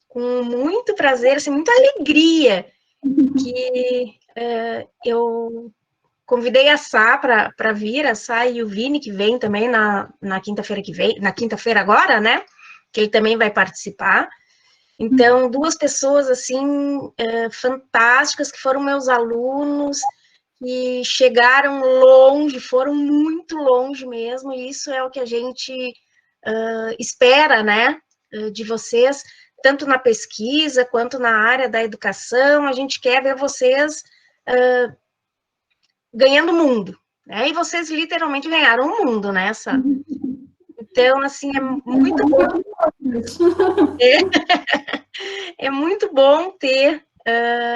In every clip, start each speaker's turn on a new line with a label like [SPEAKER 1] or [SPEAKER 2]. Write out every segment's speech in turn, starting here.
[SPEAKER 1] Com muito prazer, assim, muita alegria, que eu convidei a Sá para vir, a Sá e o Vini, que vem também na quinta-feira que vem, na quinta-feira agora, né? Que ele também vai participar. Então, duas pessoas, assim, fantásticas, que foram meus alunos, que chegaram longe, foram muito longe mesmo, e isso é o que a gente espera, né, de vocês, tanto na pesquisa, quanto na área da educação, a gente quer ver vocês ganhando o mundo, né, e vocês literalmente ganharam o mundo, né, Sá? Então, assim, é muito bom. É muito bom ter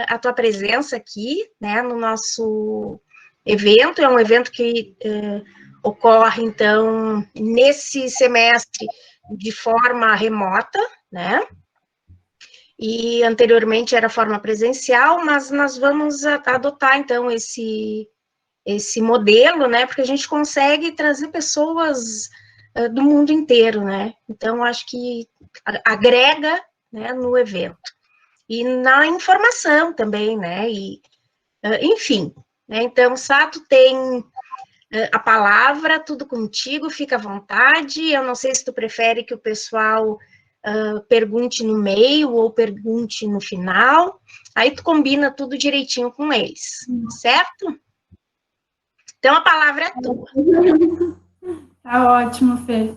[SPEAKER 1] a tua presença aqui, né, no nosso evento. É um evento que ocorre, então, nesse semestre de forma remota, né? E anteriormente era forma presencial, mas nós vamos adotar, então, esse modelo, né? Porque a gente consegue trazer pessoas do mundo inteiro, né? Então, acho que agrega, né, no evento. E na informação também, né? E, enfim, né? Então, Sato tem a palavra, tudo contigo, fica à vontade. Eu não sei se tu prefere que o pessoal pergunte no meio ou pergunte no final. Aí tu combina tudo direitinho com eles, certo? Então, a palavra é tua.
[SPEAKER 2] Tá ótimo, Fê.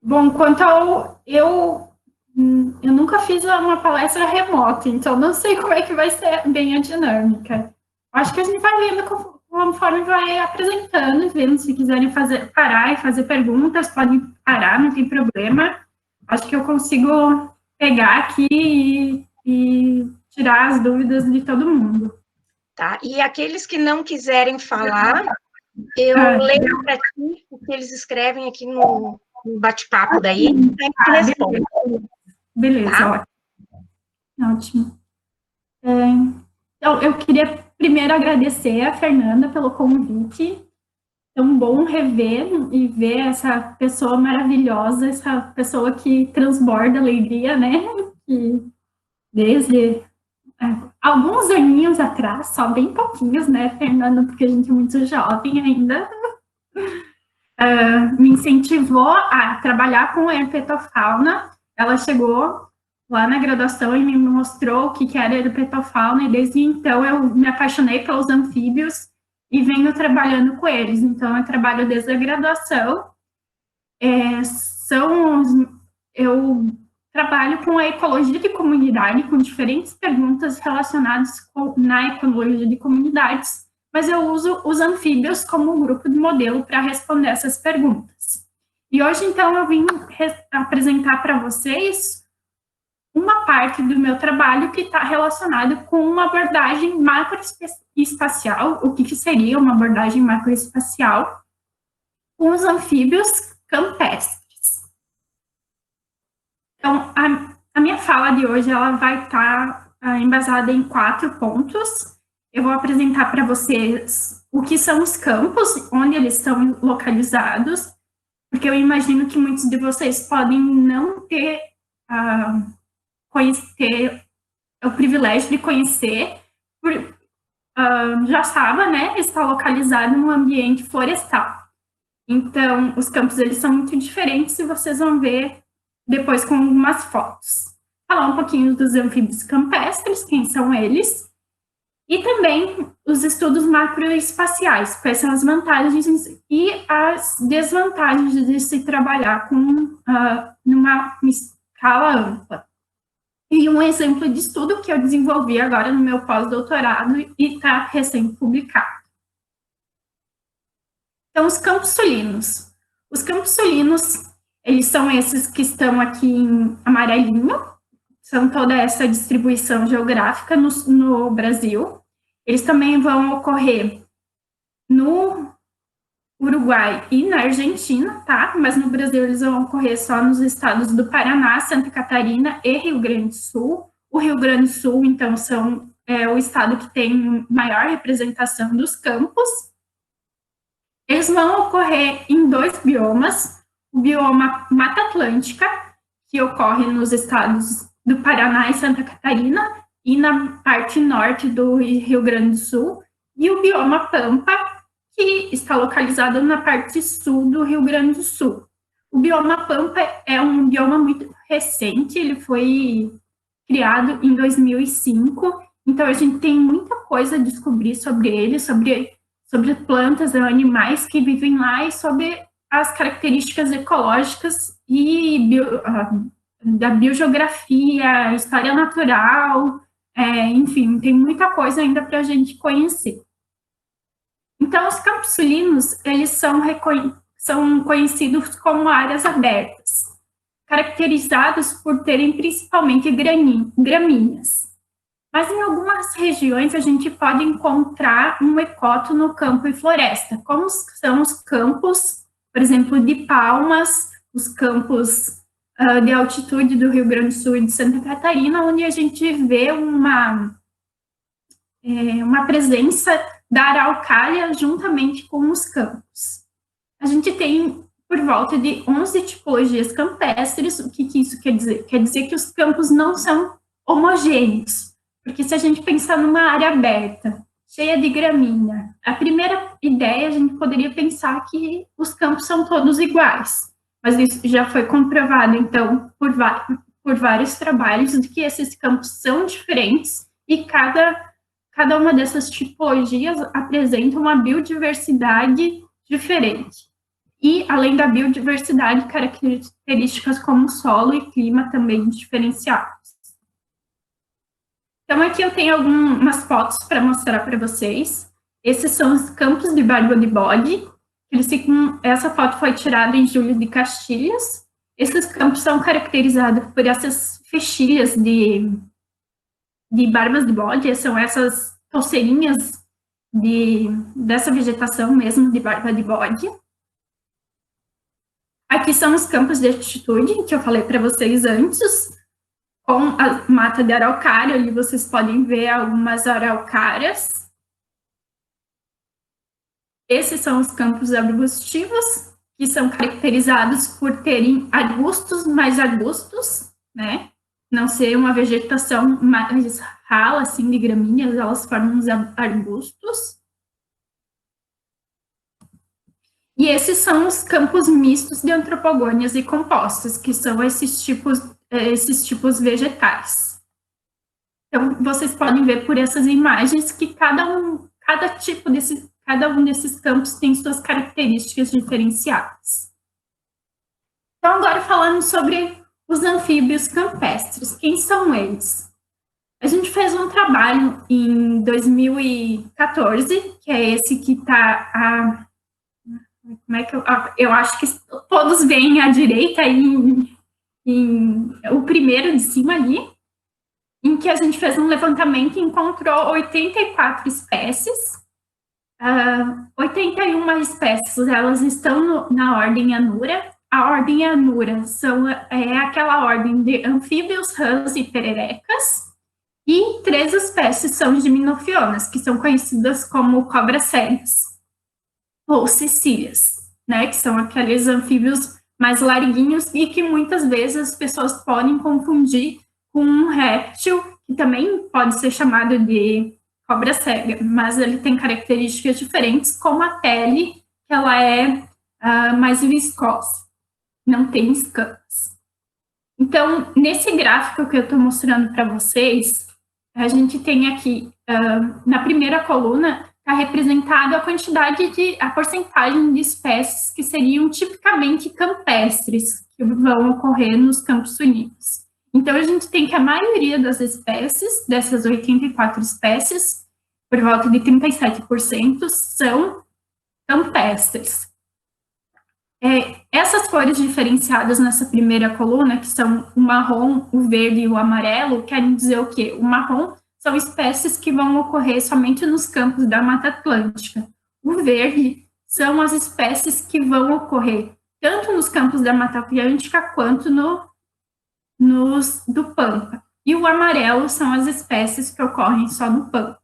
[SPEAKER 2] Bom, quanto ao... Eu nunca fiz uma palestra remota, então não sei como é que vai ser bem a dinâmica. Acho que a gente vai vendo conforme vai apresentando, vendo se quiserem parar e fazer perguntas, podem parar, não tem problema. Acho que eu consigo pegar aqui e tirar as dúvidas de todo mundo.
[SPEAKER 1] Tá? E aqueles que não quiserem falar, eu leio para ti o que eles escrevem aqui no bate-papo daí, a gente responde.
[SPEAKER 2] Beleza, tá? Ótimo. Então, eu queria primeiro agradecer a Fernanda pelo convite. É um bom rever e ver essa pessoa maravilhosa, essa pessoa que transborda alegria, né? Que desde alguns aninhos atrás, só bem pouquinhos, né, Fernanda, porque a gente é muito jovem ainda, me incentivou a trabalhar com herpetofauna. Ela chegou lá na graduação e me mostrou o que era herpetofauna, e desde então eu me apaixonei pelos anfíbios e venho trabalhando com eles. Então, eu trabalho desde a graduação. Eu trabalho com a ecologia de comunidade, com diferentes perguntas relacionadas na ecologia de comunidades, mas eu uso os anfíbios como grupo de modelo para responder essas perguntas. E hoje, então, eu vim apresentar para vocês uma parte do meu trabalho que está relacionado com uma abordagem macroespacial. O que seria uma abordagem macroespacial com os anfíbios campestres. Então, a minha fala de hoje ela vai estar embasada em 4 pontos. Eu vou apresentar para vocês o que são os campos, onde eles estão localizados, porque eu imagino que muitos de vocês podem não ter o privilégio de conhecer, Joaçaba, né, está localizado num ambiente florestal. Então, os campos eles são muito diferentes e vocês vão ver depois com algumas fotos. Falar um pouquinho dos anfíbios campestres, quem são eles, e também os estudos macroespaciais, quais são as vantagens e as desvantagens de se trabalhar com numa escala ampla. E um exemplo de estudo que eu desenvolvi agora no meu pós-doutorado e está recém-publicado. Então, os campos sulinos. Os campos sulinos, eles são esses que estão aqui em amarelinho, são toda essa distribuição geográfica no Brasil. Eles também vão ocorrer no Uruguai e na Argentina, tá? Mas no Brasil eles vão ocorrer só nos estados do Paraná, Santa Catarina e Rio Grande do Sul. O Rio Grande do Sul, então, é o estado que tem maior representação dos campos. Eles vão ocorrer em 2 biomas, o bioma Mata Atlântica, que ocorre nos estados do Paraná e Santa Catarina, e na parte norte do Rio Grande do Sul, e o bioma Pampa, que está localizado na parte sul do Rio Grande do Sul. O bioma Pampa é um bioma muito recente, ele foi criado em 2005, então a gente tem muita coisa a descobrir sobre ele, sobre plantas e animais que vivem lá e sobre as características ecológicas e da biogeografia, história natural, enfim, tem muita coisa ainda para a gente conhecer. Então, os campos sulinos, eles são conhecidos como áreas abertas, caracterizados por terem principalmente gramíneas. Mas em algumas regiões a gente pode encontrar um ecótono campo e floresta, como são os campos, por exemplo, de Palmas, os campos de altitude do Rio Grande do Sul e de Santa Catarina, onde a gente vê uma presença da araucária juntamente com os campos. A gente tem por volta de 11 tipologias campestres. O que isso quer dizer? Quer dizer que os campos não são homogêneos, porque se a gente pensar numa área aberta, cheia de gramínea, a primeira ideia a gente poderia pensar que os campos são todos iguais, mas isso já foi comprovado, então, por vários trabalhos, de que esses campos são diferentes e cada uma dessas tipologias apresenta uma biodiversidade diferente. E, além da biodiversidade, características como solo e clima também diferenciados. Então, aqui eu tenho algumas fotos para mostrar para vocês. Esses são os campos de barba de bode. Essa foto foi tirada em Júlio de Castilhos. Esses campos são caracterizados por essas fechilhas de barbas de bode, são essas touceirinhas dessa vegetação mesmo de barba de bode. Aqui são os campos de altitude, que eu falei para vocês antes, com a mata de araucária, ali vocês podem ver algumas araucárias. Esses são os campos arbustivos, que são caracterizados por terem arbustos mais arbustos, né? Não ser uma vegetação mais rala, assim, de gramíneas, elas formam os arbustos. E esses são os campos mistos de antropogônias e compostas, que são esses tipos vegetais. Então, vocês podem ver por essas imagens que cada um desses campos tem suas características diferenciadas. Então, agora falando sobre os anfíbios campestres. Quem são eles? A gente fez um trabalho em 2014, que é esse que está como é que eu acho que todos veem à direita o primeiro de cima ali, em que a gente fez um levantamento e encontrou 84 espécies. 81 espécies, elas estão na ordem Anura. A ordem Anura é aquela ordem de anfíbios, rãs e pererecas, e 3 espécies são diminofionas, que são conhecidas como cobras cegas ou cecílias, né, que são aqueles anfíbios mais larguinhos e que muitas vezes as pessoas podem confundir com um réptil, que também pode ser chamado de cobra cega, mas ele tem características diferentes, como a pele, que ela é mais viscosa, não tem escamas. Então, nesse gráfico que eu estou mostrando para vocês, a gente tem aqui, na primeira coluna, está representado a porcentagem de espécies que seriam tipicamente campestres, que vão ocorrer nos campos sulinos. Então, a gente tem que a maioria das espécies, dessas 84 espécies, por volta de 37%, são campestres. Essas cores diferenciadas nessa primeira coluna, que são o marrom, o verde e o amarelo, querem dizer o quê? O marrom são espécies que vão ocorrer somente nos campos da Mata Atlântica. O verde são as espécies que vão ocorrer tanto nos campos da Mata Atlântica quanto nos do Pampa. E o amarelo são as espécies que ocorrem só no Pampa.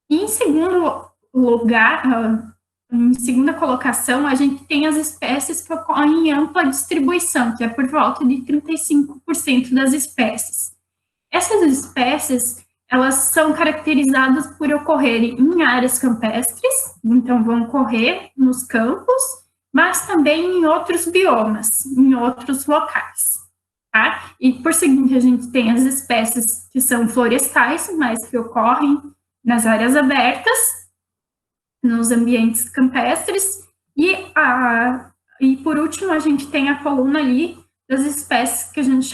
[SPEAKER 2] E em segundo lugar, em segunda colocação, a gente tem as espécies que ocorrem em ampla distribuição, que é por volta de 35% das espécies. Essas espécies, elas são caracterizadas por ocorrerem em áreas campestres, então vão ocorrer nos campos, mas também em outros biomas, em outros locais. Tá? E, por seguinte, a gente tem as espécies que são florestais, mas que ocorrem nas áreas abertas, nos ambientes campestres, e por último, a gente tem a coluna ali das espécies que a gente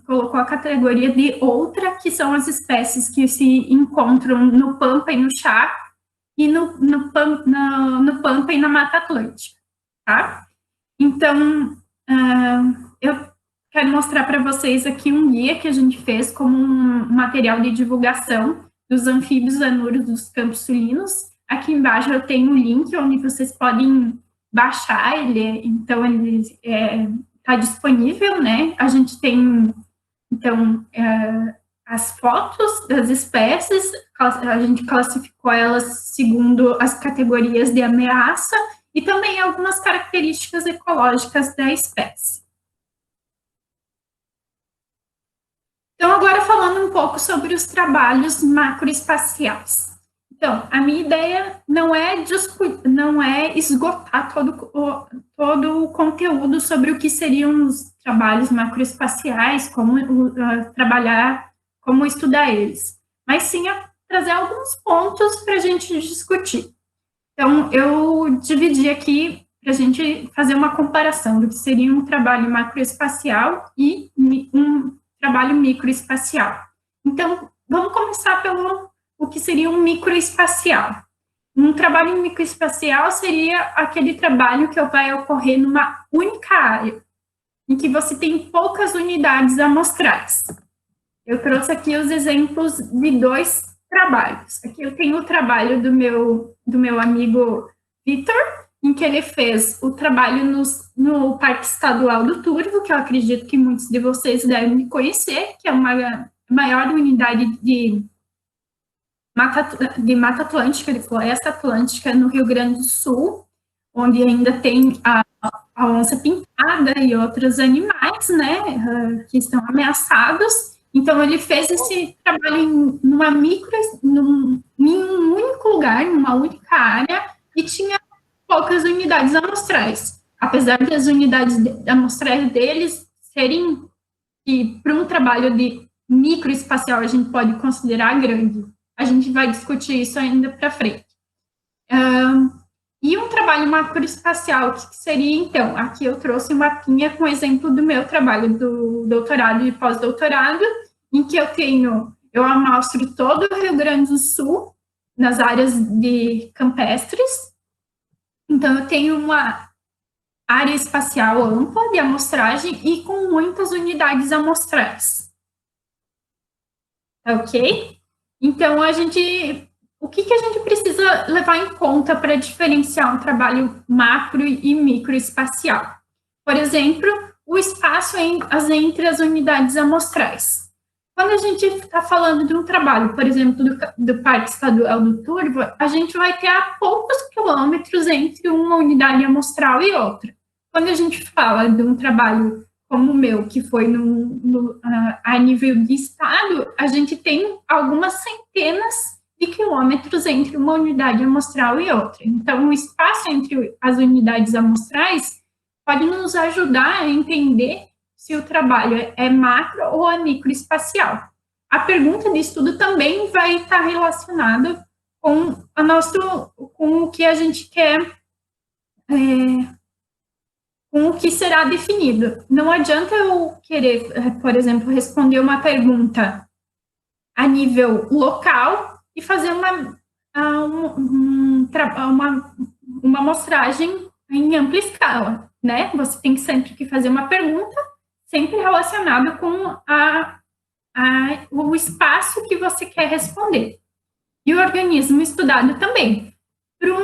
[SPEAKER 2] colocou a categoria de outra, que são as espécies que se encontram no Pampa e no Chaco, e no Pampa e na Mata Atlântica, tá? Então, eu quero mostrar para vocês aqui um guia que a gente fez como um material de divulgação dos anfíbios anuros dos campos sulinos. Aqui embaixo eu tenho um link onde vocês podem baixar ele, então ele está disponível, né? A gente tem, então, as fotos das espécies, a gente classificou elas segundo as categorias de ameaça e também algumas características ecológicas da espécie. Então, agora falando um pouco sobre os trabalhos macroespaciais. Então, a minha ideia não é esgotar todo o conteúdo sobre o que seriam os trabalhos macroespaciais, como estudar eles, mas sim trazer alguns pontos para a gente discutir. Então, eu dividi aqui para a gente fazer uma comparação do que seria um trabalho macroespacial e um trabalho microespacial. Então, vamos começar pelo o que seria um microespacial. Um trabalho microespacial seria aquele trabalho que vai ocorrer numa única área, em que você tem poucas unidades amostrais. Eu trouxe aqui os exemplos de 2 trabalhos. Aqui eu tenho o trabalho do meu amigo Vitor, em que ele fez o trabalho no Parque Estadual do Turvo, que eu acredito que muitos de vocês devem conhecer, que é uma maior unidade de Mata Atlântica, de Floresta Atlântica, no Rio Grande do Sul, onde ainda tem a onça-pintada e outros animais, né, que estão ameaçados. Então, ele fez esse trabalho em um único lugar, numa única área, e tinha poucas unidades amostrais. Apesar das unidades amostrais deles serem, que para um trabalho de microespacial a gente pode considerar grande. A gente vai discutir isso ainda para frente. E um trabalho macroespacial, o que seria, então? Aqui eu trouxe um mapinha com exemplo do meu trabalho do doutorado e pós-doutorado, em que eu amostro todo o Rio Grande do Sul, nas áreas de campestres. Então, eu tenho uma área espacial ampla de amostragem e com muitas unidades amostrais. Ok? Então, o que a gente precisa levar em conta para diferenciar um trabalho macro e microespacial? Por exemplo, o espaço entre as unidades amostrais. Quando a gente está falando de um trabalho, por exemplo, do Parque Estadual do Turvo, a gente vai ter a poucos quilômetros entre uma unidade amostral e outra. Quando a gente fala de um trabalho como o meu, que foi a nível de estado, a gente tem algumas centenas de quilômetros entre uma unidade amostral e outra. Então, o espaço entre as unidades amostrais pode nos ajudar a entender se o trabalho é macro ou é microespacial. A pergunta de estudo também vai estar relacionada com o que a gente quer, com o que será definido. Não adianta eu querer, por exemplo, responder uma pergunta a nível local e fazer uma amostragem em ampla escala, né? Você tem sempre que fazer uma pergunta sempre relacionada com o espaço que você quer responder. E o organismo estudado também. Para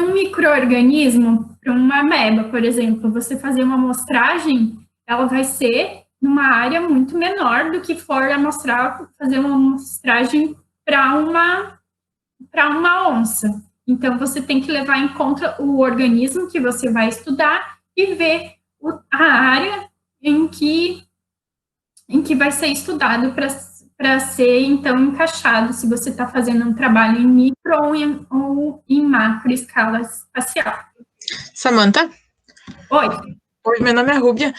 [SPEAKER 2] um micro-organismo, para uma ameba, por exemplo, você fazer uma amostragem, ela vai ser numa área muito menor do que for fazer uma amostragem para uma onça. Então, você tem que levar em conta o organismo que você vai estudar e ver a área em que vai ser estudado para ser, então, encaixado, se você está fazendo um trabalho em micro ou em macro escala espacial.
[SPEAKER 3] Samantha?
[SPEAKER 2] Oi.
[SPEAKER 3] Oi, meu nome é Rúbia.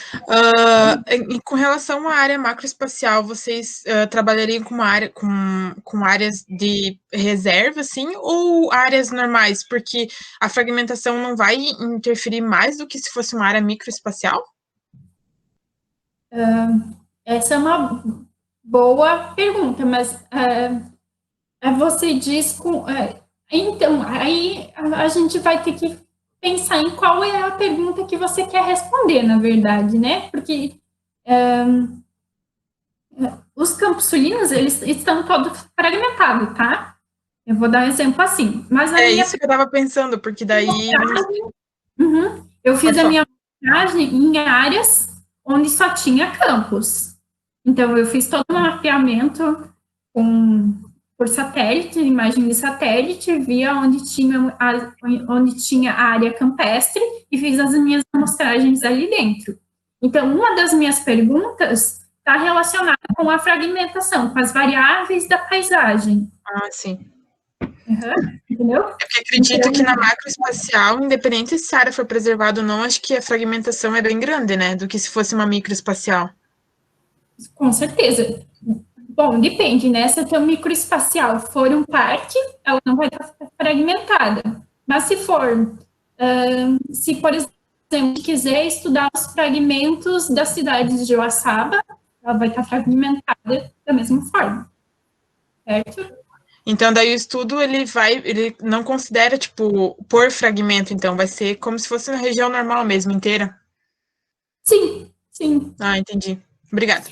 [SPEAKER 3] Com relação à área macroespacial, vocês trabalhariam com áreas de reserva, assim, ou áreas normais? Porque a fragmentação não vai interferir mais do que se fosse uma área microespacial?
[SPEAKER 2] Essa é uma boa pergunta, mas você diz então, aí a gente vai ter que pensar em qual é a pergunta que você quer responder, na verdade, né? Porque os campos sulinos, eles estão todos fragmentados, tá? Eu vou dar um exemplo assim. Mas
[SPEAKER 3] isso que eu estava pensando, porque daí...
[SPEAKER 2] eu fiz a minha mostragem em áreas onde só tinha campos. Então, eu fiz todo um mapeamento por satélite, imagem de satélite, via onde tinha a área campestre e fiz as minhas amostragens ali dentro. Então, uma das minhas perguntas está relacionada com a fragmentação, com as variáveis da paisagem.
[SPEAKER 3] Ah, sim.
[SPEAKER 2] Entendeu?
[SPEAKER 3] É porque acredito que na macroespacial, independente se a área for preservada ou não, acho que a fragmentação é bem grande, né? Do que se fosse uma microespacial.
[SPEAKER 2] Com certeza. Bom, depende, né? Se a tua microespacial for um parque, ela não vai estar fragmentada. Mas se for, se por exemplo, quiser estudar os fragmentos das cidades de Uaçaba, ela vai estar fragmentada da mesma forma. Certo?
[SPEAKER 3] Então, daí o estudo, ele não considera, tipo, por fragmento, então, vai ser como se fosse na região normal mesmo, inteira?
[SPEAKER 2] Sim, sim.
[SPEAKER 3] Ah, entendi. Obrigada.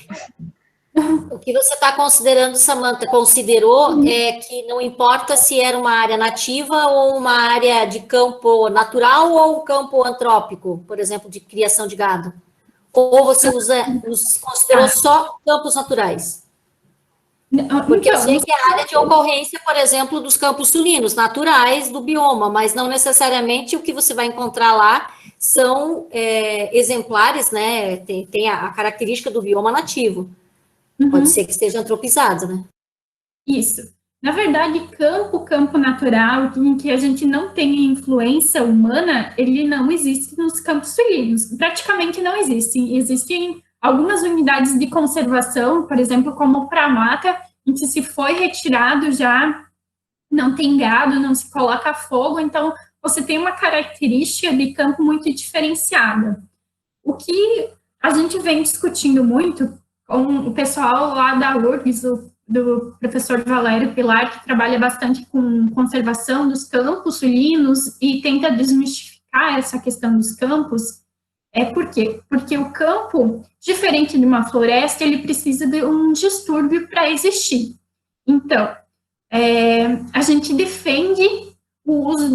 [SPEAKER 4] O que você está considerando, Samantha, considerou é que não importa se era uma área nativa ou uma área de campo natural ou campo antrópico, por exemplo, de criação de gado. Ou você considerou só campos naturais? Porque eu sei que a área de ocorrência, por exemplo, dos campos sulinos, naturais do bioma, mas não necessariamente o que você vai encontrar lá são exemplares, né? Tem a característica do bioma nativo. Pode ser que esteja antropizado, né?
[SPEAKER 2] Isso. Na verdade, campo natural, em que a gente não tem influência humana, ele não existe nos campos sulinos. Praticamente não existem. Existem algumas unidades de conservação, por exemplo, como o Pramata, em que se foi retirado já não tem gado, não se coloca fogo, então você tem uma característica de campo muito diferenciada. O que a gente vem discutindo muito com o pessoal lá da URGS, do professor Valério Pilar, que trabalha bastante com conservação dos campos sulinos e tenta desmistificar essa questão dos campos. Por quê? Porque o campo, diferente de uma floresta, ele precisa de um distúrbio para existir. Então, a gente defende o uso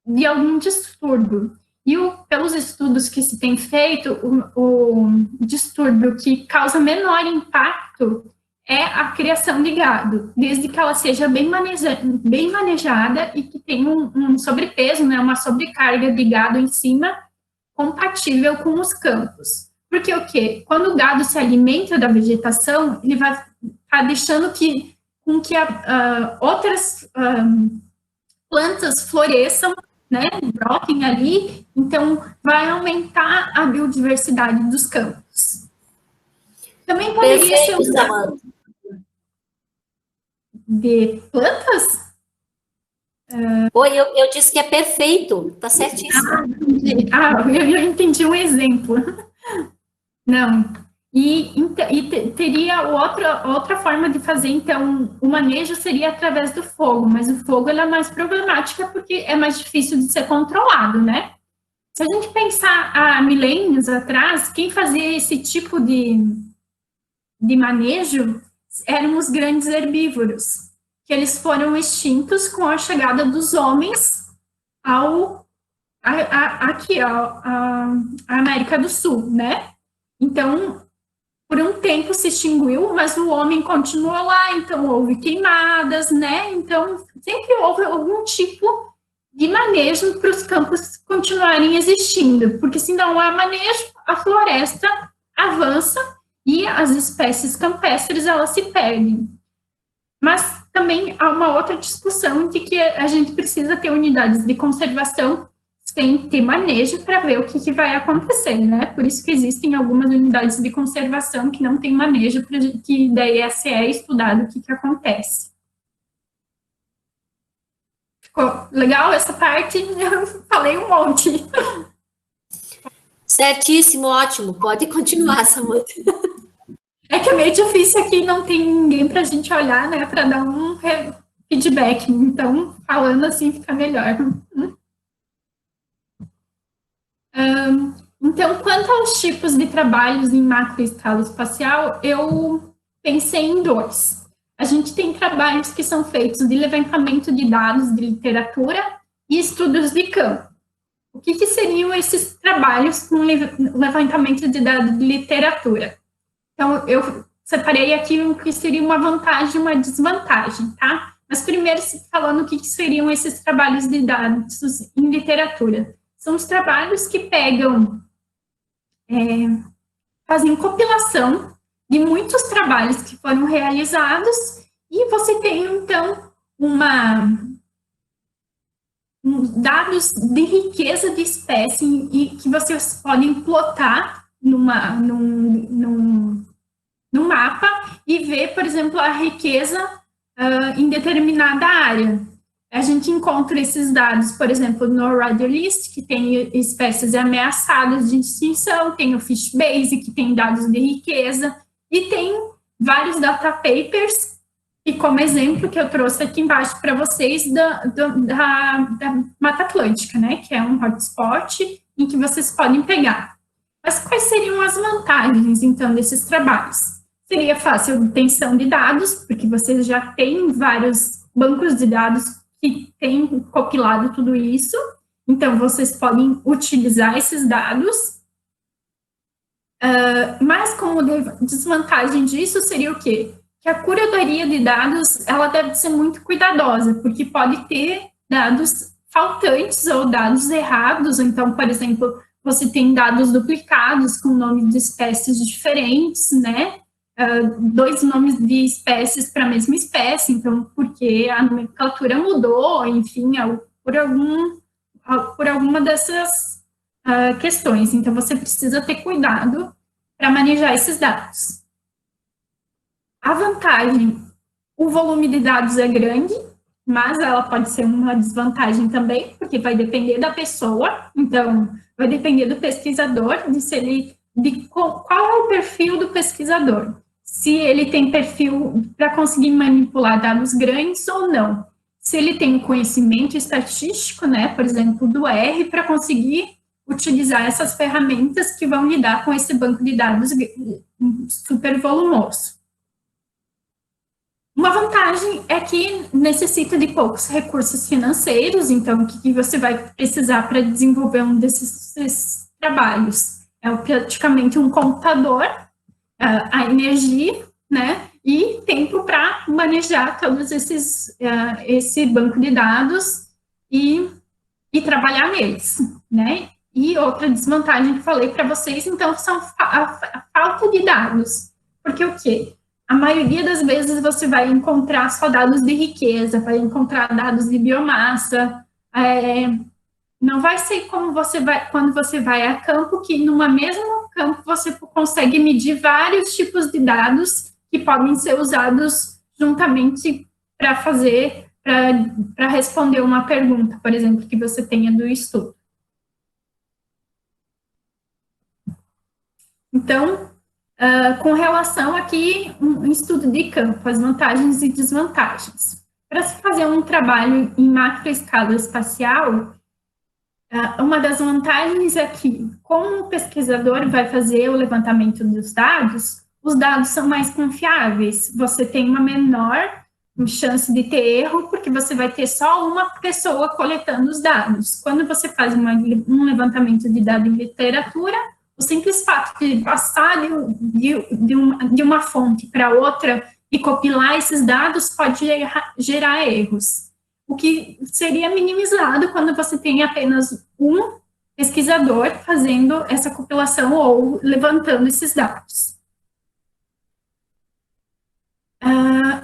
[SPEAKER 2] de algum distúrbio. E pelos estudos que se tem feito, o distúrbio que causa menor impacto é a criação de gado, desde que ela seja bem manejada e que tenha um sobrepeso, né, uma sobrecarga de gado em cima, compatível com os campos. Porque o quê? Quando o gado se alimenta da vegetação, ele vai estar deixando com que outras plantas floresçam, né, brotem ali, então vai aumentar a biodiversidade dos campos. Também poderia ser usado de plantas?
[SPEAKER 4] Oi, eu disse que é perfeito, tá certíssimo.
[SPEAKER 2] Eu entendi um exemplo. Não. E teria outra forma de fazer, então, o manejo seria através do fogo, mas o fogo é mais problemática porque é mais difícil de ser controlado, né? Se a gente pensar há milênios atrás, quem fazia esse tipo de manejo eram os grandes herbívoros, que eles foram extintos com a chegada dos homens aqui, à América do Sul, né? Então, por um tempo se extinguiu, mas o homem continuou lá, então houve queimadas, né? Então, sempre houve algum tipo de manejo para os campos continuarem existindo, porque se não há manejo, a floresta avança e as espécies campestres, elas se perdem. Mas também há uma outra discussão de que a gente precisa ter unidades de conservação sem ter manejo para ver o que vai acontecer, né? Por isso que existem algumas unidades de conservação que não têm manejo, que daí é estudado o que acontece. Ficou legal essa parte? Eu falei um monte.
[SPEAKER 4] Certíssimo, ótimo. Pode continuar, Samantha.
[SPEAKER 2] É que é meio difícil aqui, não tem ninguém para a gente olhar, né, para dar um feedback. Então, falando assim fica melhor. Então, quanto aos tipos de trabalhos em macroescala espacial, eu pensei em 2. A gente tem trabalhos que são feitos de levantamento de dados de literatura e estudos de campo. O que seriam esses trabalhos com levantamento de dados de literatura? Então, eu separei aqui o que seria uma vantagem e uma desvantagem, tá? Mas primeiro, falando o que seriam esses trabalhos de dados em literatura. São os trabalhos que pegam, fazem compilação de muitos trabalhos que foram realizados e você tem, então, dados de riqueza de espécie e que vocês podem plotar num mapa e ver, por exemplo, a riqueza em determinada área. A gente encontra esses dados, por exemplo, no Radiolist, que tem espécies ameaçadas de extinção, tem o Fishbase, que tem dados de riqueza, e tem vários data papers, e como exemplo que eu trouxe aqui embaixo para vocês, da Mata Atlântica, né, que é um hotspot em que vocês podem pegar. Mas quais seriam as vantagens, então, desses trabalhos? Seria fácil a obtenção de dados, porque vocês já têm vários bancos de dados que têm compilado tudo isso, então vocês podem utilizar esses dados, mas como desvantagem disso seria o quê? Que a curadoria de dados, ela deve ser muito cuidadosa, porque pode ter dados faltantes ou dados errados, então, por exemplo, você tem dados duplicados com nomes de espécies diferentes, né? 2 nomes de espécies para a mesma espécie, então, porque a nomenclatura mudou, enfim, por alguma dessas questões. Então, você precisa ter cuidado para manejar esses dados. A vantagem, o volume de dados é grande, mas ela pode ser uma desvantagem também, porque vai depender da pessoa, então, vai depender do pesquisador, qual é o perfil do pesquisador. Se ele tem perfil para conseguir manipular dados grandes ou não. Se ele tem conhecimento estatístico, né, por exemplo, do R, para conseguir utilizar essas ferramentas que vão lidar com esse banco de dados super volumoso. Uma vantagem é que necessita de poucos recursos financeiros, então o que você vai precisar para desenvolver um desses trabalhos? É praticamente um computador, a energia, né, e tempo para manejar todos esse banco de dados e trabalhar neles, né. E outra desvantagem que falei para vocês, então, são a falta de dados, porque o quê? A maioria das vezes você vai encontrar só dados de riqueza, vai encontrar dados de biomassa, não vai ser como quando você vai a campo, que numa mesmo campo você consegue medir vários tipos de dados que podem ser usados juntamente para responder uma pergunta, por exemplo, que você tenha do estudo. Então, com relação aqui, um estudo de campo, as vantagens e desvantagens. Para se fazer um trabalho em macroescala espacial, uma das vantagens é que, como o pesquisador vai fazer o levantamento dos dados, os dados são mais confiáveis, você tem uma menor chance de ter erro, porque você vai ter só uma pessoa coletando os dados. Quando você faz um levantamento de dados em literatura, o simples fato de passar de uma fonte para outra e compilar esses dados pode gerar erros, o que seria minimizado quando você tem apenas um pesquisador fazendo essa compilação ou levantando esses dados.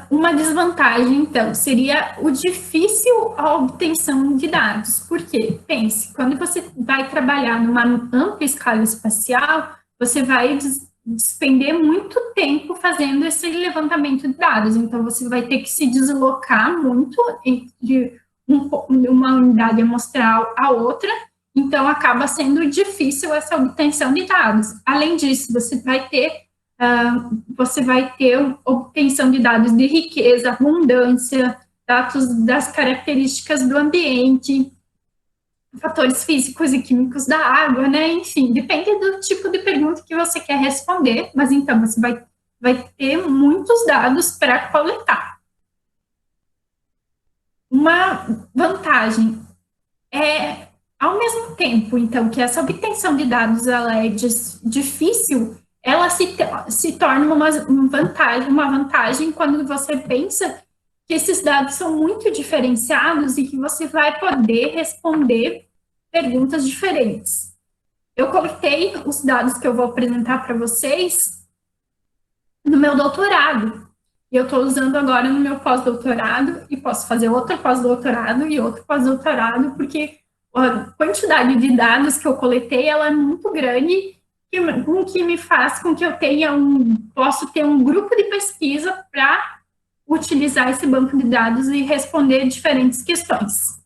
[SPEAKER 2] Uma desvantagem, então, seria o difícil a obtenção de dados. Por quê? Pense, quando você vai trabalhar numa ampla escala espacial, você vai despender muito tempo fazendo esse levantamento de dados. Então, você vai ter que se deslocar muito de uma unidade amostral a outra, então acaba sendo difícil essa obtenção de dados. Além disso, você vai ter obtenção de dados de riqueza, abundância, dados das características do ambiente, fatores físicos e químicos da água, né? Enfim, depende do tipo de pergunta que você quer responder, mas então você vai ter muitos dados para coletar. Uma vantagem é, ao mesmo tempo, então, que essa obtenção de dados ela é difícil, ela se torna uma vantagem quando você pensa que esses dados são muito diferenciados e que você vai poder responder perguntas diferentes. Eu coletei os dados que eu vou apresentar para vocês no meu doutorado, e eu estou usando agora no meu pós-doutorado, e posso fazer outro pós-doutorado e outro pós-doutorado, porque a quantidade de dados que eu coletei ela é muito grande, o que me faz com que eu posso ter um grupo de pesquisa para utilizar esse banco de dados e responder diferentes questões.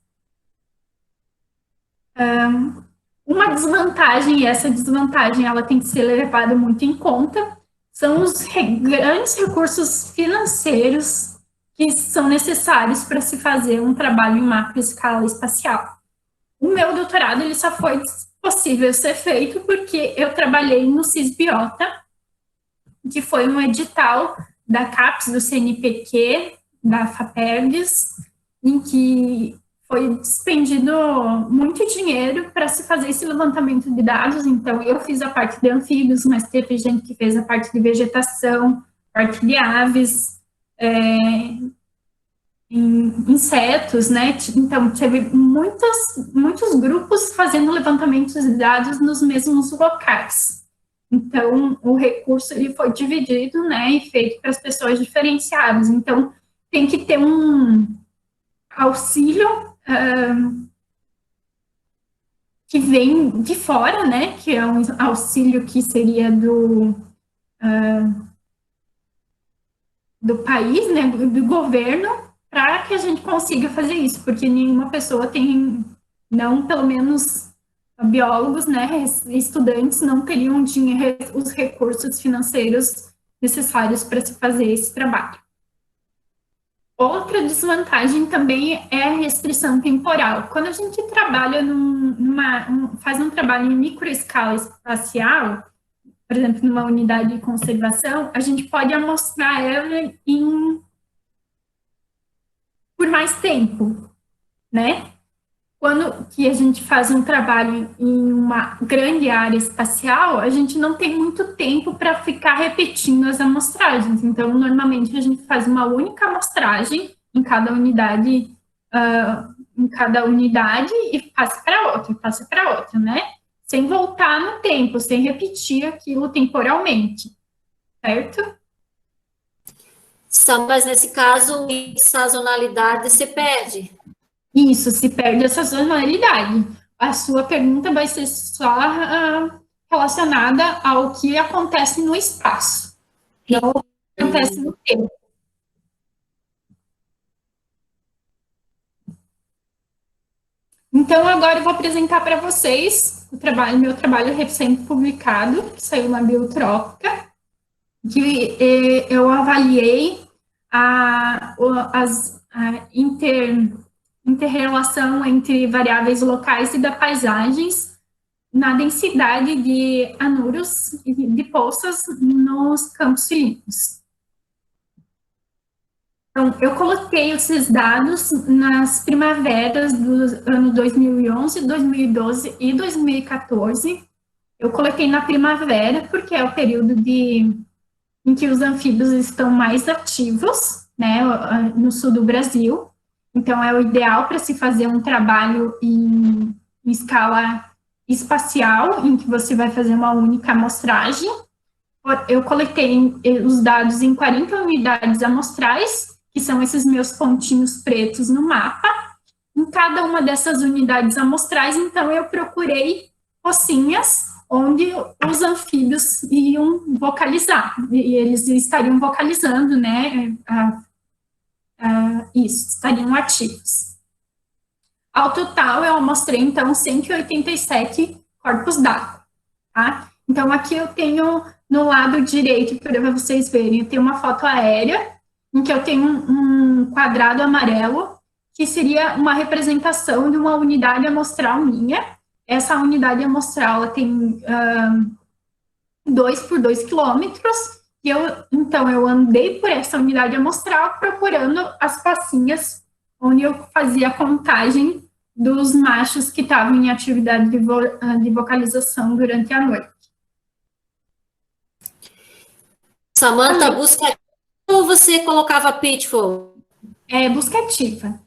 [SPEAKER 2] Uma desvantagem, e essa desvantagem ela tem que ser levada muito em conta, são os grandes recursos financeiros que são necessários para se fazer um trabalho em macroescala espacial. O meu doutorado ele só foi possível ser feito porque eu trabalhei no CISBiota, que foi um edital da CAPES, do CNPq, da FAPERGS, em que foi despendido muito dinheiro para se fazer esse levantamento de dados. Então, eu fiz a parte de anfíbios, mas teve gente que fez a parte de vegetação, parte de aves, insetos, né? Então, teve muitos grupos fazendo levantamentos de dados nos mesmos locais. Então, o recurso ele foi dividido, né, e feito para as pessoas diferenciadas. Então, tem que ter um auxílio que vem de fora, né, que é um auxílio que seria do país, né, do governo, para que a gente consiga fazer isso, porque nenhuma pessoa tem, não, pelo menos biólogos, né, estudantes não teriam os recursos financeiros necessários para se fazer esse trabalho. Outra desvantagem também é a restrição temporal. Quando a gente trabalha faz um trabalho em microescala espacial, por exemplo, numa unidade de conservação, a gente pode amostrar ela por mais tempo, né? Quando que a gente faz um trabalho em uma grande área espacial, a gente não tem muito tempo para ficar repetindo as amostragens. Então, normalmente, a gente faz uma única amostragem em cada unidade, e passa para outra, né? Sem voltar no tempo, sem repetir aquilo temporalmente, certo?
[SPEAKER 4] Mas nesse caso, a sazonalidade se perde.
[SPEAKER 2] Isso, se perde essa sazonalidade. A sua pergunta vai ser só relacionada ao que acontece no espaço, não ao que acontece no tempo. Então, agora eu vou apresentar para vocês meu trabalho recém-publicado, que saiu na Biotrópica, que eu avaliei a interrelação entre variáveis locais e da paisagens na densidade de anuros e de poças nos campos cilíndricos. Então, eu coloquei esses dados nas primaveras do ano 2011, 2012 e 2014. Eu coloquei na primavera, porque é o período em que os anfíbios estão mais ativos, né, no sul do Brasil. Então, é o ideal para se fazer um trabalho em escala espacial, em que você vai fazer uma única amostragem. Eu coletei os dados em 40 unidades amostrais, que são esses meus pontinhos pretos no mapa. Em cada uma dessas unidades amostrais, então, eu procurei pocinhas onde os anfíbios iam vocalizar, e eles estariam vocalizando, né, isso, estariam ativos. Ao total, eu amostrei, então, 187 corpos d'água, tá? Então, aqui eu tenho, no lado direito, para vocês verem, eu tenho uma foto aérea, em que eu tenho um quadrado amarelo, que seria uma representação de uma unidade amostral minha. Essa unidade amostral, ela tem 2 por 2 quilômetros, e então, eu andei por essa unidade amostral procurando as pocinhas onde eu fazia a contagem dos machos que estavam em atividade de vocalização durante a noite.
[SPEAKER 4] Samantha, busca ativa ou você colocava pitfall?
[SPEAKER 2] Busca ativa.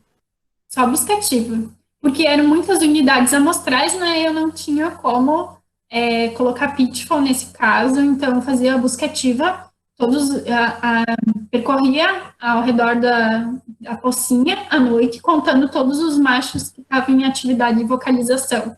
[SPEAKER 2] Só busca ativa. Porque eram muitas unidades amostrais, né? Eu não tinha como colocar pitfall nesse caso, então eu fazia a busca ativa, percorria ao redor da pocinha à noite, contando todos os machos que estavam em atividade de vocalização.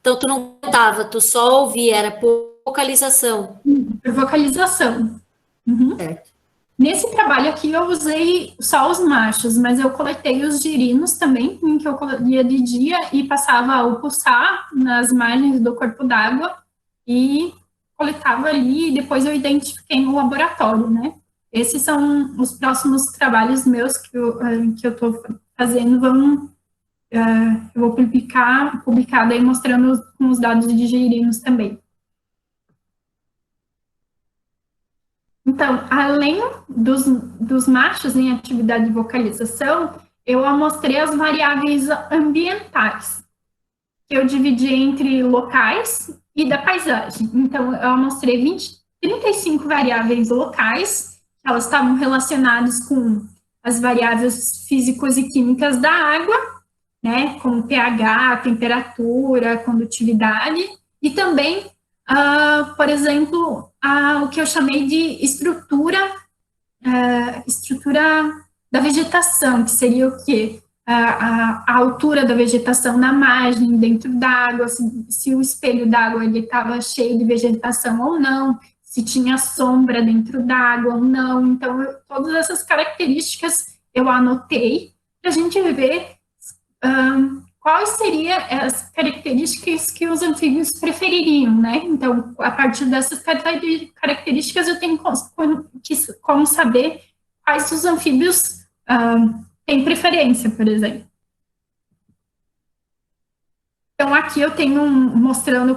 [SPEAKER 4] Então, tu não contava, tu só ouvia, era por vocalização.
[SPEAKER 2] Por vocalização. Uhum.
[SPEAKER 4] Certo.
[SPEAKER 2] Nesse trabalho aqui, eu usei só os machos, mas eu coletei os girinos também, em que eu ia de dia e passava o pulsar nas margens do corpo d'água e coletava ali, e depois eu identifiquei no laboratório, né? Esses são os próximos trabalhos meus que eu estou fazendo, eu vou publicar daí mostrando com os dados de girinos também. Então, além dos machos em atividade de vocalização, eu amostrei as variáveis ambientais, que eu dividi entre locais e da paisagem. Então, eu amostrei 35 variáveis locais, elas estavam relacionadas com as variáveis físicas e químicas da água, né, como pH, temperatura, condutividade, e também, por exemplo, o que eu chamei de estrutura da vegetação, que seria o quê? A altura da vegetação na margem, dentro d'água, se o espelho d'água estava cheio de vegetação ou não, se tinha sombra dentro d'água ou não. Então, todas essas características eu anotei para a gente ver quais seriam as características que os anfíbios prefeririam, né? Então, a partir dessas características, eu tenho como saber quais os anfíbios têm preferência, por exemplo. Então, aqui eu tenho mostrando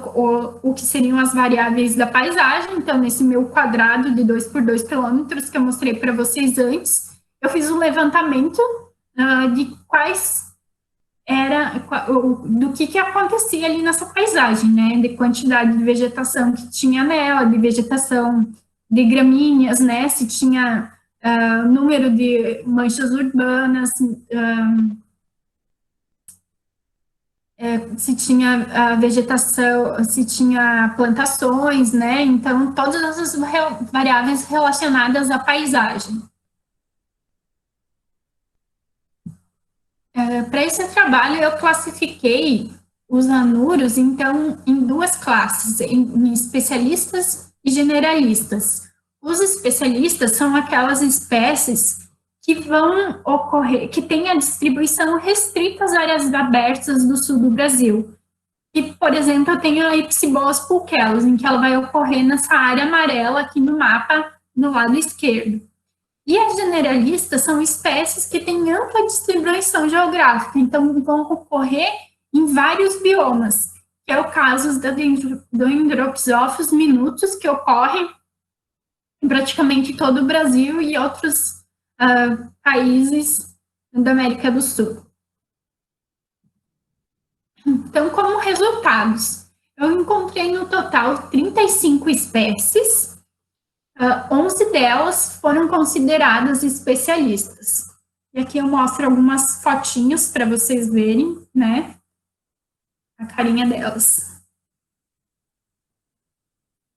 [SPEAKER 2] o que seriam as variáveis da paisagem. Então, nesse meu quadrado de 2 por 2 quilômetros que eu mostrei para vocês antes, eu fiz um levantamento de do que acontecia ali nessa paisagem, né, de quantidade de vegetação que tinha nela, de vegetação de gramíneas, né, se tinha número de manchas urbanas, se tinha vegetação, se tinha plantações, né, então todas essas variáveis relacionadas à paisagem. Para esse trabalho, eu classifiquei os anuros, então, em duas classes, em especialistas e generalistas. Os especialistas são aquelas espécies que vão ocorrer, que têm a distribuição restrita às áreas abertas do sul do Brasil. E, por exemplo, eu tenho a Ipsiboas pulquelos, em que ela vai ocorrer nessa área amarela aqui no mapa, no lado esquerdo. E as generalistas são espécies que têm ampla distribuição geográfica, então vão ocorrer em vários biomas, que é o caso do Dendroxófilos minutus, que ocorre em praticamente todo o Brasil e outros países da América do Sul. Então, como resultados, eu encontrei no total 35 espécies, 11 delas foram consideradas especialistas. E aqui eu mostro algumas fotinhos para vocês verem, né, a carinha delas.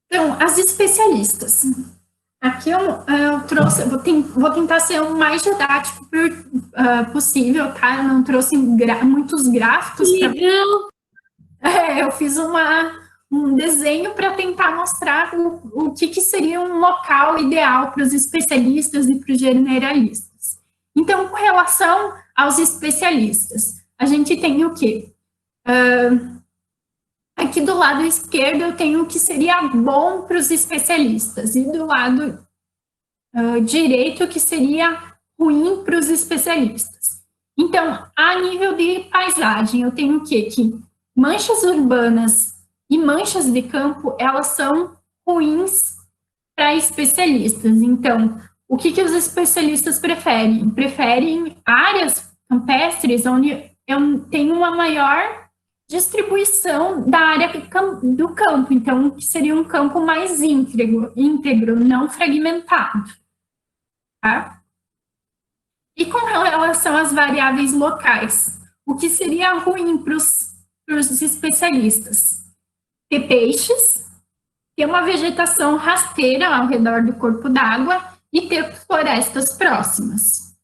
[SPEAKER 2] Então, as especialistas. Aqui eu trouxe, vou tentar ser o mais didático possível, tá? Eu não trouxe muitos gráficos. Eu fiz um desenho para tentar mostrar o que seria um local ideal para os especialistas e para os generalistas. Então, com relação aos especialistas, a gente tem o quê? Aqui do lado esquerdo eu tenho o que seria bom para os especialistas, e do lado direito o que seria ruim para os especialistas. Então, a nível de paisagem, eu tenho o quê? Que manchas urbanas e manchas de campo, elas são ruins para especialistas. Então, o que os especialistas preferem? Preferem áreas campestres onde eu tenho uma maior distribuição da área do campo, então, que seria um campo mais íntegro, não fragmentado. Tá? E com relação às variáveis locais, o que seria ruim para os especialistas? Ter peixes, ter uma vegetação rasteira ao redor do corpo d'água e ter florestas próximas.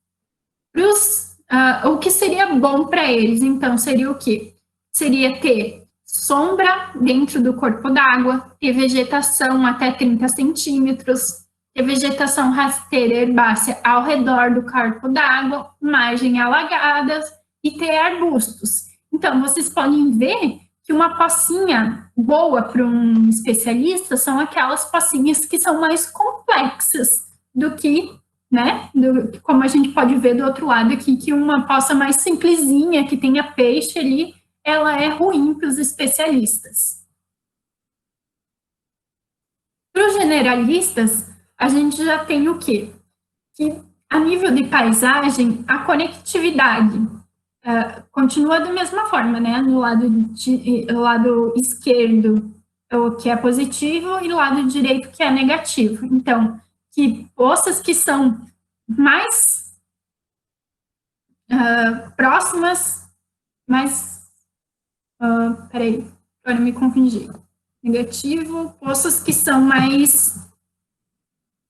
[SPEAKER 2] O que seria bom para eles, então, seria o quê? Seria ter sombra dentro do corpo d'água, ter vegetação até 30 centímetros, ter vegetação rasteira herbácea ao redor do corpo d'água, margens alagadas e ter arbustos. Então, vocês podem ver que uma pocinha boa para um especialista são aquelas pocinhas que são mais complexas do que, né, como a gente pode ver do outro lado aqui, que uma poça mais simplesinha, que tenha peixe ali, ela é ruim para os especialistas. Para os generalistas, a gente já tem o quê? Que a nível de paisagem, a conectividade continua da mesma forma, né? No lado esquerdo, o que é positivo, e no lado direito, que é negativo. Então, que poças que são mais próximas, peraí, agora me confundi. Negativo, poças que são mais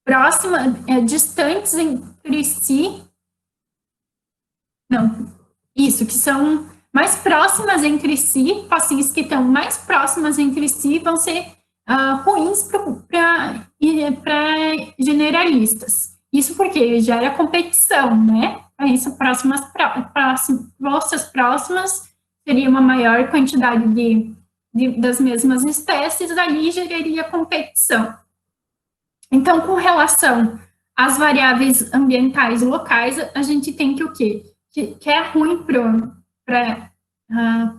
[SPEAKER 2] próximas, distantes entre si. Não, isso, que são mais próximas entre si, pocinhas que estão mais próximas entre si vão ser ruins para generalistas. Isso porque gera competição, né? Isso, poças próximas seria uma maior quantidade das mesmas espécies, ali geraria competição. Então, com relação às variáveis ambientais locais, a gente tem que o quê? Que é ruim para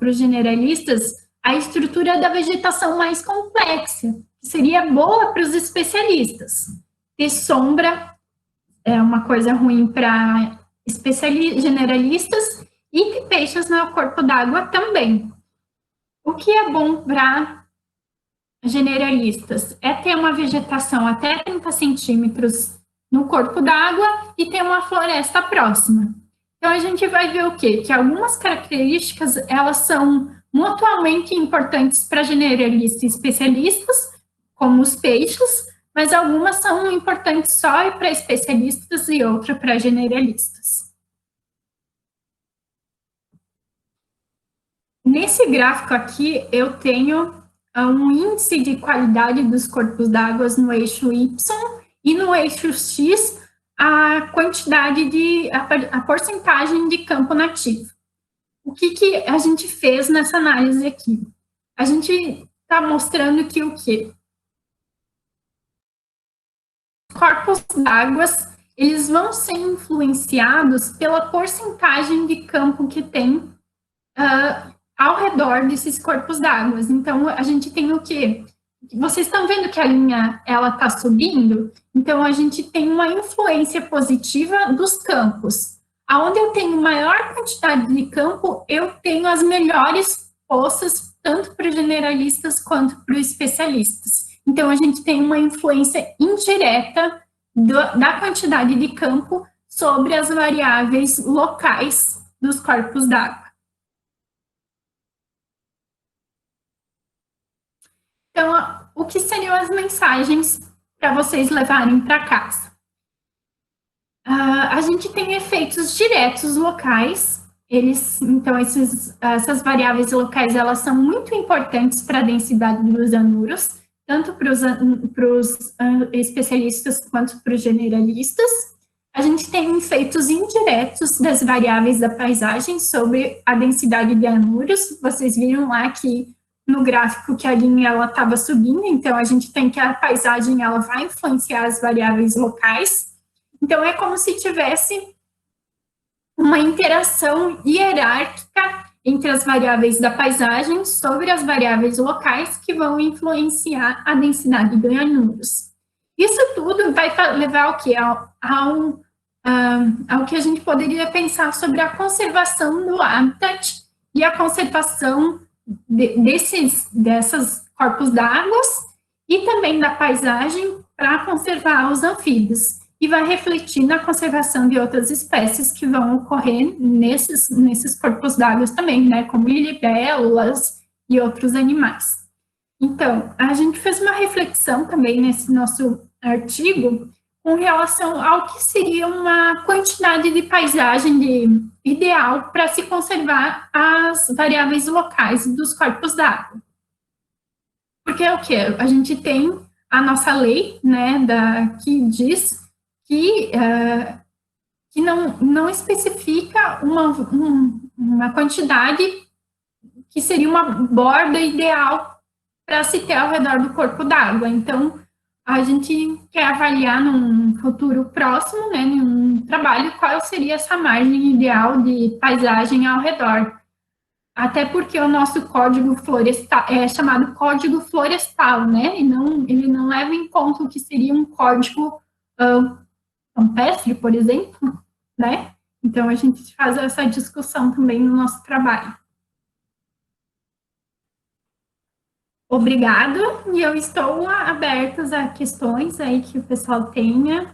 [SPEAKER 2] os generalistas, a estrutura da vegetação mais complexa, que seria boa para os especialistas. Ter sombra é uma coisa ruim para generalistas, e ter peixes no corpo d'água também. O que é bom para generalistas é ter uma vegetação até 30 centímetros no corpo d'água e ter uma floresta próxima. Então, a gente vai ver o quê? Que algumas características, elas são mutuamente importantes para generalistas e especialistas, como os peixes, mas algumas são importantes só para especialistas e outra para generalistas. Nesse gráfico aqui, eu tenho um índice de qualidade dos corpos d'água no eixo Y e no eixo X a quantidade a porcentagem de campo nativo. O que a gente fez nessa análise aqui? A gente está mostrando que o quê? Os corpos d'água, eles vão ser influenciados pela porcentagem de campo que tem ao redor desses corpos d'água. Então, a gente tem o quê? Vocês estão vendo que a linha ela está subindo? Então, a gente tem uma influência positiva dos campos. Aonde eu tenho maior quantidade de campo, eu tenho as melhores poças tanto para os generalistas quanto para os especialistas. Então, a gente tem uma influência indireta da quantidade de campo sobre as variáveis locais dos corpos d'água. Então, o que seriam as mensagens para vocês levarem para casa? A gente tem efeitos diretos locais. Então, essas variáveis locais, elas são muito importantes para a densidade dos anuros, tanto para os especialistas quanto para os generalistas. A gente tem efeitos indiretos das variáveis da paisagem sobre a densidade de anuros. Vocês viram lá que no gráfico que a linha ela estava subindo, então a gente tem que a paisagem ela vai influenciar as variáveis locais. Então é como se tivesse uma interação hierárquica entre as variáveis da paisagem sobre as variáveis locais que vão influenciar a densidade de anuros. Isso tudo vai levar ao quê? Ao que a gente poderia pensar sobre a conservação do habitat e a conservação dessas corpos d'água e também da paisagem para conservar os anfíbios. E vai refletir na conservação de outras espécies que vão ocorrer nesses corpos d'água também, né, como libélulas e outros animais. Então, a gente fez uma reflexão também nesse nosso artigo com relação ao que seria uma quantidade de paisagem ideal para se conservar as variáveis locais dos corpos d'água. Porque é o que? A gente tem a nossa lei, né, que diz que não especifica uma quantidade que seria uma borda ideal para se ter ao redor do corpo d'água. Então, a gente quer avaliar num futuro próximo, né, num trabalho, qual seria essa margem ideal de paisagem ao redor. Até porque o nosso código florestal é chamado código florestal, né, ele não leva em conta o que seria um código campestre, por exemplo, né? Então, a gente faz essa discussão também no nosso trabalho. Obrigado, e eu estou aberta a questões aí que o pessoal tenha.